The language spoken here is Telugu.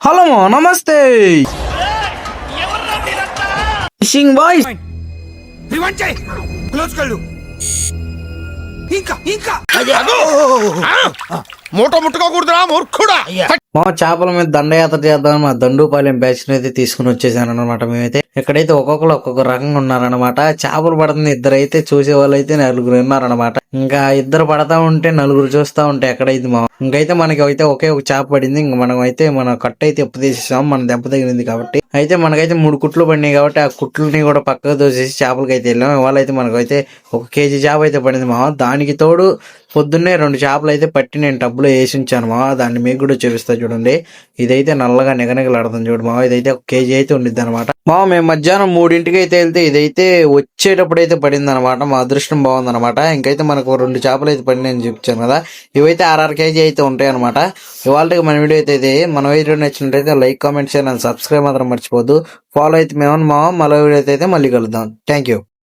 హలో నమస్తే ఫిషింగ్ బాయ్స్ మూట ముట్టుకోకూడదురా మూర్ఖుడా. మా చేపల మీద దండయాత్ర చేద్దాం మా దండుపాలెం బ్యాచ్ అయితే తీసుకుని వచ్చేసాను అనమాట. మేమైతే ఇక్కడైతే ఒక్కొక్కరు ఒక్కొక్క రకంగా ఉన్నారనమాట. చేపలు పడుతుంది ఇద్దరు అయితే, చూసే వాళ్ళు అయితే నలుగురు ఉన్నారనమాట. ఇంకా ఇద్దరు పడతా ఉంటే నలుగురు చూస్తా ఉంటే ఎక్కడైతే మా ఇంకైతే మనకి అయితే ఒకే ఒక చేప పడింది. ఇంక మనం అయితే మన కట్టు అయితే ఎప్పు తీసేసాం, మన దెబ్బ తగిలింది కాబట్టి. అయితే మనకైతే 3 కుట్లు పడినాయి కాబట్టి ఆ కుట్లని కూడా పక్కకు దోసేసి చేపలకి అయితే వెళ్ళాం. ఇవాళైతే మనకైతే 1 కేజీ చేప అయితే పడింది మా. దానికి తోడు పొద్దున్నే 2 చేపలు అయితే పట్టి నేను టబ్లో వేసి ఉంచాను మా. దాన్ని మీకు కూడా చూపిస్తా చూడండి. ఇదైతే నల్లగా నిగనిగలాడుతుంది చూడు మా. ఇదైతే 1 కేజీ అయితే ఉండిద్ది అనమాట మా. మేము మధ్యాహ్నం 3ంటికి అయితే వెళ్తే ఇదైతే వచ్చేటప్పుడు అయితే పడింది అనమాట. మా అదృష్టం బాగుందనమాట. ఇంకైతే మనకు 2 చేపలు అయితే పడినాయని చూపించాను కదా. ఇవైతే 6.5 కేజీ అయితే ఉంటాయి అనమాట. ఇవాళకి మన వీడియో అయితే మన వీడియో నచ్చినట్టయితే like, comment, share and subscribe మాత్రం మర్చిపోద్దు. ఫాలో అయితే మేము మా మళ్ళీ వీడియో అయితే మళ్ళీ కలుద్దాం. Thank you.